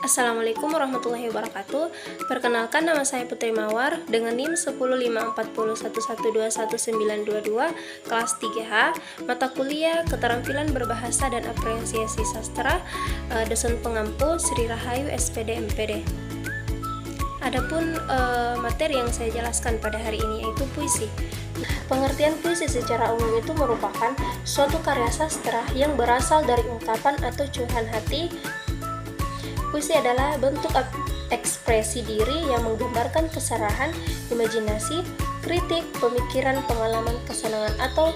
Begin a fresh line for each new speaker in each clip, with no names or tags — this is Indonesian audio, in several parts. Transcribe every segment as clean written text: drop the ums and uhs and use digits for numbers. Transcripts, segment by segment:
Assalamualaikum warahmatullahi wabarakatuh. Perkenalkan, nama saya Putri Mawar dengan NIM 1054011211922 kelas 3H, mata kuliah Keterampilan Berbahasa dan Apresiasi Sastra, dosen pengampu Sri Rahayu SPD MPD. Adapun materi yang saya jelaskan pada hari ini yaitu puisi. Pengertian puisi secara umum itu merupakan suatu karya sastra yang berasal dari ungkapan atau curahan hati. Puisi adalah bentuk ekspresi diri yang menggambarkan keserahan, imajinasi, kritik, pemikiran, pengalaman, kesenangan, atau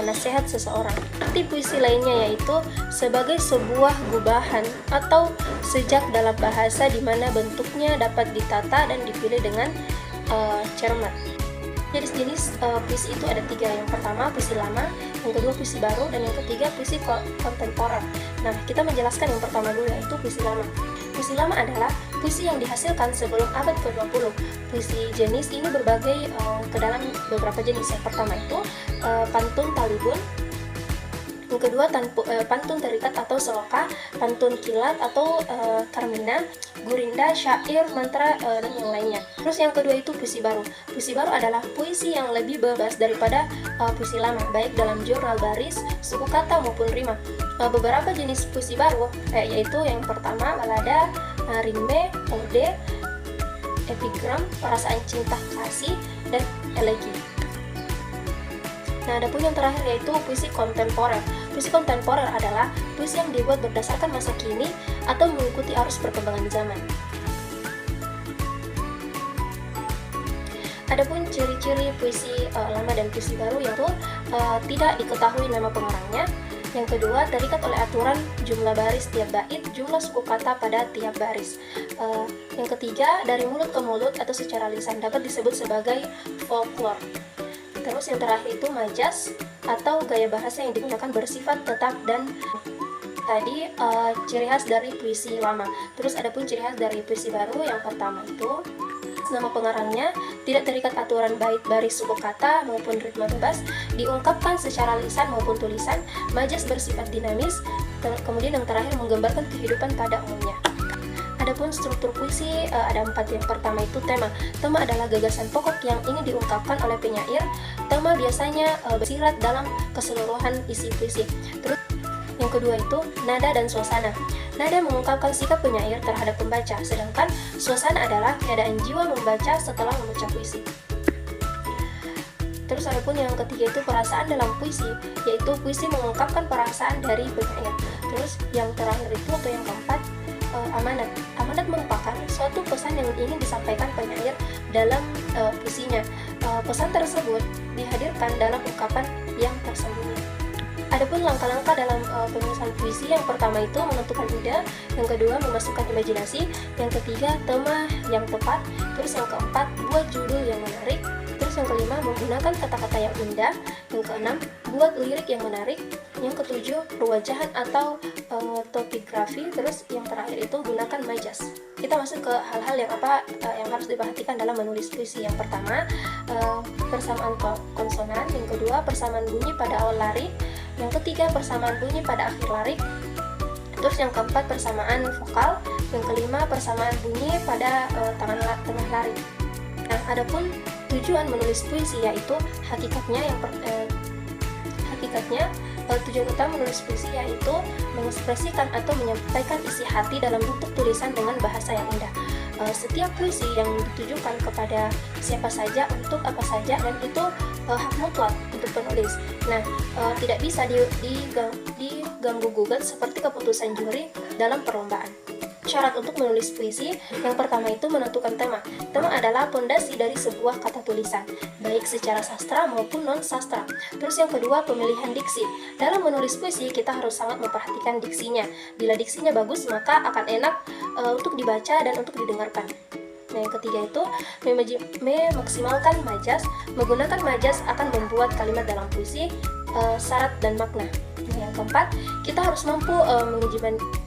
nasihat seseorang. Arti puisi lainnya yaitu sebagai sebuah gubahan atau sejak dalam bahasa di mana bentuknya dapat ditata dan dipilih dengan cermat. Jenis-jenis puisi itu ada 3. Yang pertama puisi lama, yang kedua puisi baru, dan yang ketiga puisi kontemporer. Nah, kita menjelaskan yang pertama dulu yaitu puisi lama. Puisi lama adalah puisi yang dihasilkan sebelum abad ke-20. Puisi jenis ini berbagai ke dalam beberapa jenis. Yang pertama itu pantun talibun, yang kedua pantun terikat atau seloka, pantun kilat atau karmina, gurinda, syair, mantra, dan yang lainnya. Terus yang kedua itu puisi baru. Puisi baru adalah puisi yang lebih bebas daripada puisi lama, baik dalam jurnal baris, suku kata maupun rima. Beberapa jenis puisi baru yaitu yang pertama balada, rimbe, ode, epigram, perasaan cinta kasih, dan elegi. Nah, adapun yang terakhir yaitu puisi kontemporer. Puisi kontemporer adalah puisi yang dibuat berdasarkan masa kini atau mengikuti arus perkembangan zaman. Adapun ciri-ciri puisi lama dan puisi baru yaitu tidak diketahui nama pengarangnya. Yang kedua, terikat oleh aturan jumlah baris tiap bait, jumlah suku kata pada tiap baris. Yang ketiga, dari mulut ke mulut atau secara lisan, dapat disebut sebagai folklore. Terus yang terakhir itu majas atau gaya bahasa yang digunakan bersifat tetap dan tadi ciri khas dari puisi lama. Terus ada pun ciri khas dari puisi baru. Yang pertama itu nama pengarangnya tidak terikat aturan bait, baris, suku kata maupun ritme bebas, diungkapkan secara lisan maupun tulisan, majas bersifat dinamis, kemudian yang terakhir menggambarkan kehidupan pada umumnya. Adapun struktur puisi ada 4. Yang pertama itu tema. Tema adalah gagasan pokok yang ingin diungkapkan oleh penyair. Tema biasanya bersifat dalam keseluruhan isi puisi. Terus yang kedua itu nada dan suasana. Nada mengungkapkan sikap penyair terhadap pembaca, sedangkan suasana adalah keadaan jiwa membaca setelah membaca puisi. Terus adapun yang ketiga itu perasaan dalam puisi, yaitu puisi mengungkapkan perasaan dari penyair. Terus yang terakhir itu atau yang keempat amanat. Amanat merupakan suatu pesan yang ingin disampaikan penyair dalam puisinya. Pesan tersebut dihadirkan dalam ungkapan yang tersembunyi. Adapun langkah-langkah dalam penulisan puisi, yang pertama itu menentukan ide, yang kedua memasukkan imajinasi, yang ketiga tema yang tepat, terus yang keempat buat judul yang menarik, terus yang kelima menggunakan kata-kata yang indah, yang keenam buat lirik yang menarik, yang ketujuh perwajahan atau topografi, terus yang terakhir itu gunakan majas. Kita masuk ke hal-hal yang harus diperhatikan dalam menulis puisi. Yang pertama persamaan konsonan, yang kedua persamaan bunyi pada awal larik, yang ketiga persamaan bunyi pada akhir larik, terus yang keempat persamaan vokal, yang kelima persamaan bunyi pada tengah larik. Nah, adapun tujuan menulis puisi yaitu tujuan utama menulis puisi yaitu mengekspresikan atau menyampaikan isi hati dalam bentuk tulisan dengan bahasa yang indah. Setiap puisi yang ditujukan kepada siapa saja, untuk apa saja, dan itu hak mutlak untuk penulis. Nah, tidak bisa diganggu-gugat seperti keputusan juri dalam perlombaan. Syarat untuk menulis puisi, yang pertama itu menentukan tema. Tema adalah pondasi dari sebuah kata tulisan, baik secara sastra maupun non-sastra. Terus yang kedua, pemilihan diksi. Dalam menulis puisi, kita harus sangat memperhatikan diksinya. Bila diksinya bagus, maka akan enak untuk dibaca dan untuk didengarkan. Nah, yang ketiga itu memaksimalkan majas. Menggunakan majas akan membuat kalimat dalam puisi syarat dan makna. Nah, yang keempat, kita harus mampu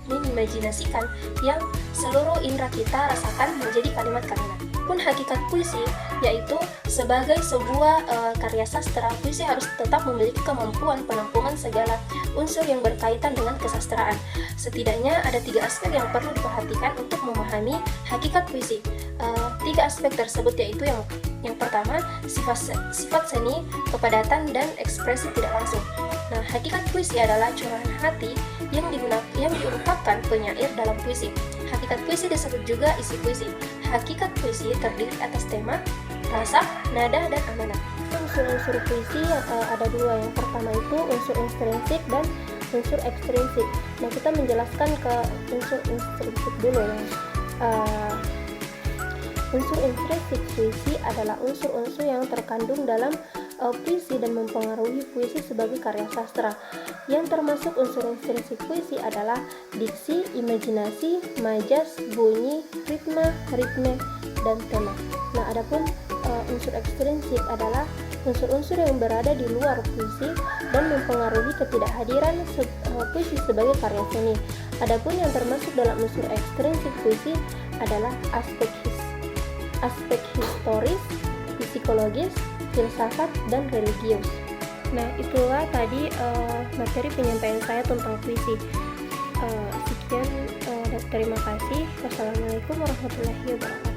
mengimajinasikan yang seluruh indera kita rasakan menjadi kalimat-kalimat. Adapun hakikat puisi, yaitu sebagai sebuah karya sastra, puisi harus tetap memiliki kemampuan penampungan segala unsur yang berkaitan dengan kesastraan. Setidaknya ada 3 aspek yang perlu diperhatikan untuk memahami hakikat puisi. 3 aspek tersebut yaitu yang pertama, sifat seni, kepadatan, dan ekspresi tidak langsung. Nah, hakikat puisi adalah curahan hati yang diungkapkan penyair dalam puisi. Hakikat puisi disebut juga isi puisi. Hakikat puisi terdiri atas tema, rasa, nada, dan amanat. Unsur-unsur puisi ada 2. Yang pertama itu unsur intrinsik dan unsur ekstrinsik. Nah, kita menjelaskan ke unsur intrinsik dulu ya. Unsur intrinsik puisi adalah unsur-unsur yang terkandung dalam puisi dan mempengaruhi puisi sebagai karya sastra. Yang termasuk unsur intrinsik puisi adalah diksi, imajinasi, majas, bunyi, ritme, dan tema. Nah, adapun unsur ekstrinsik adalah unsur-unsur yang berada di luar puisi dan mempengaruhi ketidakhadiran puisi sebagai karya seni. Adapun yang termasuk dalam unsur ekstrinsik puisi adalah aspek historis, psikologis, filsafat, dan religius. Nah, itulah tadi materi penyampaian saya tentang puisi. Sekian, terima kasih. Wassalamualaikum warahmatullahi wabarakatuh.